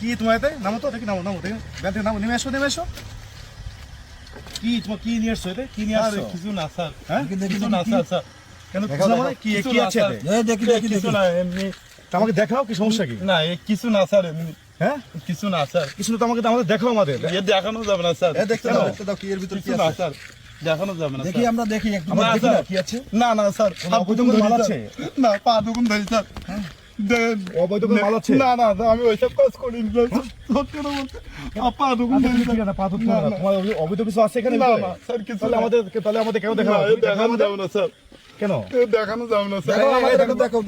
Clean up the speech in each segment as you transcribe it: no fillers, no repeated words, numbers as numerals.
কি তোমার এতে নামো তো দেখি নামো দেখি ব্যান থেকে নামো নেমে এসো কি তোমার কি নিয়ে আসছো এতে কি নিয়ে আসছো কিছু না স্যার হ্যাঁ কিছু না স্যার কেন কিছু না মানে কি কি আছে এতে কিছু না এমনি আমাকে দেখাও কি সমস্যা কি না কিছু না স্যার এমনি হ্যাঁ কিছু না স্যার কিছু তো আমাকে দেখাও আমাদের দেখানো যাবে না স্যার দেখতে দাও কি এর ভিতর কি কিছু না আছে স্যার দেখানো যাবে না দেখি আমরা দেখি একটু আমরা দেখি স্যার। না কি আছে না না স্যার অবৈধ কোনো মাল আছে না পা দুগুন ধরি স্যার অবৈধ কোনো মাল আছে না না আমি ওইসব কাজ করিনি সত্যি কথা বলতে পা দুগুন ধরি স্যার। পা ধরতে হবে না তোমার অবৈধ কিছু আছে এখানে না না স্যার কিছু তাহলে আমাদের কেন দেখাও দেখানো যাবে না স্যার কেন দেখানো যাবে না স্যার দেখো আমাদের দেখো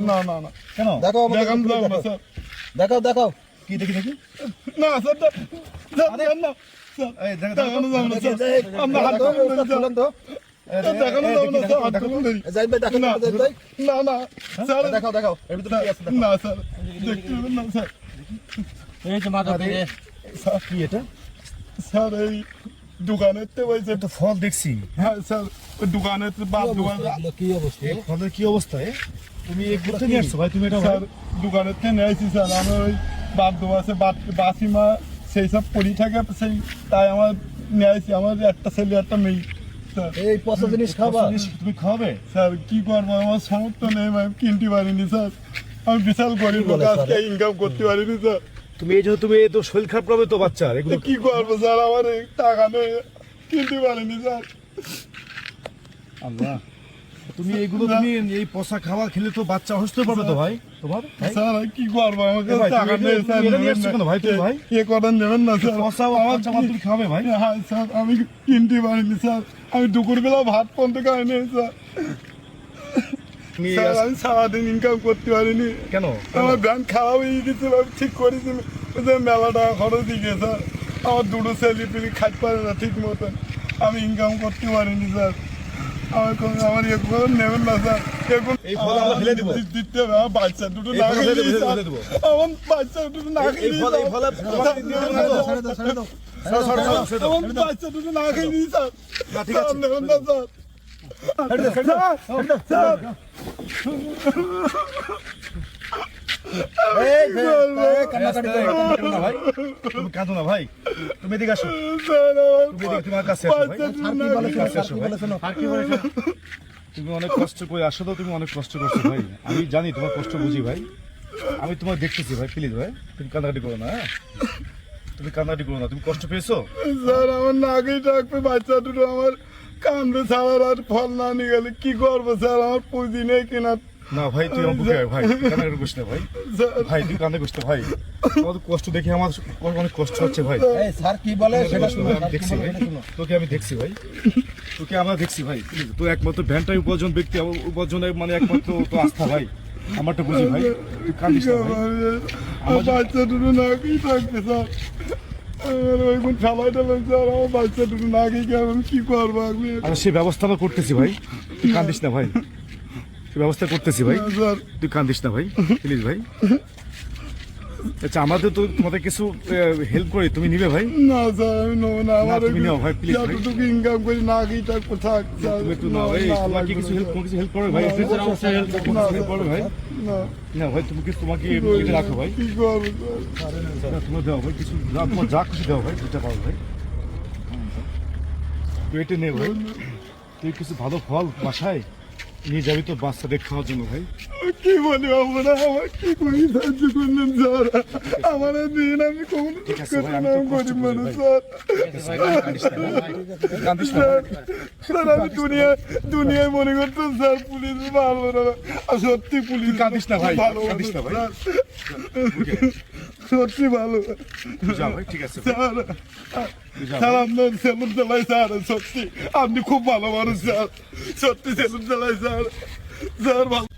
না না না কেন দেখো দেখানো যাবে না স্যার দেখো কি দেখি না স্যার স্যার না এই দেখানো যাবে না স্যার আমরা হাত দেখো দুগুন ধরি খুলেন তো দেখানো যাবে না স্যার হাত দুগুন ধরি যাই ভাই দেখো না যাই না না স্যার দেখো এর ভিতর কি আছে না স্যার দেখতে হবে না স্যার এই যে মাথা থেকে স্যার কি এটা স্যার এই দোকানের তে বলছে একটা ফল দেখছি হ্যাঁ স্যার ওই দোকানের বাপ দোকান কি অবস্থা এই ফলের কি অবস্থা তুমি এই করতে নিয়ে আসছো ভাই তুমি এটা স্যার দোকানের থেকে নিয়েছি স্যার আমার ওই বাপ দোয়া আছে বাসিমা সেই সব পড়ি থাকে সেই তাই আমার নিয়েছি আমার একটা ছেলে একটা মেয়ে স্যার এই পচা জিনিস খাবা তুমি খাবে স্যার কি করবো আমার সমর্থ নেই আমি কিনতে পারিনি স্যার আমি বিশাল গরিব লোক আজকে ইনকাম করতে পারিনি স্যার তুমি এই যে তুমি তো শরীর খারাপ হবে তো বাচ্চার এগুলো কি করবো স্যার আমার এই টাকা নেই কিনতে পারিনি স্যার আল্লাহ তুমি এইগুলো তুমি এই পচা খাবার খেলে তো বাচ্চা অসুস্থ পারবে তো ভাই তোমার স্যার কি করবো আমাকে ভাই, টাকা তুমি নেই এটা- স্যার তুমি এটা নিয়ে নেবেন আসছো না। কেন ভাই, তুমি ভাই? এ কথা নেবেন না স্যার পচা আমার বাচ্চা মাল তুমি খাবে ভাই হ্যাঁ স্যার আমি কিনতে পারিনি স্যার আমি দুপুরবেলা ভাত পর্যন্ত খাইনি স্যার তুমি স্যার আমি সারাদিন ইনকাম করতে পারিনি কেন আমার ব্যাংক খারাপ হয়ে গেছিল আমি ঠিক করেছি ওই যে মেলা টাকা খরচ দিয়ে স্যার আমার দুটো ছেলে পিলি খাইতে পারে না ঠিক মতন আমি ইনকাম করতে পারিনি স্যার আমার এগুলো নেবেন না স্যার এগুলো এই ফল আমরা ফেলে দিব। দিতে হবে আমার বাচ্চা দুটো এই না ফল খেয়ে ফেলে দেবো, স্যার ফেলে দেবো। আমার বাচ্চা দুটো না এই খেয়ে ফল তোমাকে দিয়ে দেবো না তো? ছেড়ে দাও ছাড়ো, ছাড়ো, দাও। আমার বাচ্চা দুটো না খেয়ে নিই স্যার না, ঠিক স্যার আছে। নেবেন না স্যার স্যার এই কান্নাকাটি করে কাঁদো না ভাই তুমি কাঁদো না ভাই তুমি এদিকে আসো স্যার আমার তুমি এদিকে তোমার কাছে আসো ভাই বাচ্চা আর কি বলেছেন আর কি বলেছেন তুমি অনেক কষ্ট করে আসো তো তুমি অনেক কষ্ট করছো ভাই আমি জানি তোমার কষ্ট বুঝি ভাই আমি তোমার দেখতেছি ভাই প্লিজ ভাই তুমি কান্নাকাটি করো না হ্যাঁ তুমি কান্নাকাটি করো না তুমি কষ্ট পেয়েছো স্যার আমার নাকেই ডাকবে বাচ্চা দুটো আমার কান্দে ছাড়ার আর ফল না নিয়ে গেলে কি করবো স্যার আমার পুঁজি নেই কিনা না ভাই তুই আমার বুকে আয়, ভাই কান্নাকাটি করিস না ভাই স্যার ভাই তুই কান্না করিস না ভাই তোমার কষ্ট দেখে আমার অনেক কষ্ট হচ্ছে ভাই এই স্যার কি বলে সেটা শুনো আমি দেখছি ভাই তোকে আমি দেখছি ভাই তোকে আমরা দেখছি ভাই তো একমাত্র ভ্যানটাই উপার্জন ব্যক্তি উপার্জনের মানে একমাত্র তো আস্থা ভাই আমারটা বুঝি ভাই তুই কান্দিস না ভাই আমার বাচ্চা দুটো নাকেই থাকবে স্যার আমার ওইগুলো ফেলাই দিলেন স্যার আমার বাচ্চা দুটো নাকেই গেল আমি কি করবো আমি আর সেই ব্যবস্থা আমরা করতেছি ভাই তুই কান্দিস না ভাই সেই ব্যবস্থা করতেছি ভাই স্যার তুই কান্দিস না ভাই প্লিজ ভাই আচ্ছা আমাদের তো তোমাদের কিছু হেল্প করি তুমি নিবে ভাই না স্যার আমি নেবো না আমার তুমি নাও ভাই, please ভাই। যতটুকু ইনকাম করি নাকেই থাকবো থাক স্যার তুমি একটু নাও ভাই তোমার কি কিছু হেল্প কিছু হেল্প করবে ভাই হেল্প করবে ভাই না না ভাই তুমি কিছু তোমাকে এটা রাখো ভাই কি করবো স্যার না, তোমার দেওয়া ভাই কিছু তোমার যা খুশি দেওয়া ভাই যেটা পাবো ভাই তুই এটা নে ভাই তুই কিছু ভালো ফল বাসায় নিয়ে যাবি তো বাচ্চাদের খাওয়ার জন্য ভাই কি বলি আমরা আমার কি করি সাহায্য করলেন স্যার আমার দিন আমি কখনো ঠিক আছে ভাই, আমি তো করতে কষ্ট গরিব বুঝি মানুষ ভাই। স্যার কান্দিস না স্যার স্যার আমি দুনিয়ায় মনে করতাম স্যার পুলিশ ভালো না আর সত্যি পুলিশ কাঁদিস না ভাই, ভালো কাঁদিস না ভাই। স্যার, সত্যি ভালো তুই যা ভাই ঠিক আছে ভাই, স্যার তুই যা স্যার ভাই। আপনার সেলুন চালাই স্যার সত্যি আপনি খুব ভালো মানুষ স্যার সত্যি সেলুন চালাই স্যার স্যার ভালো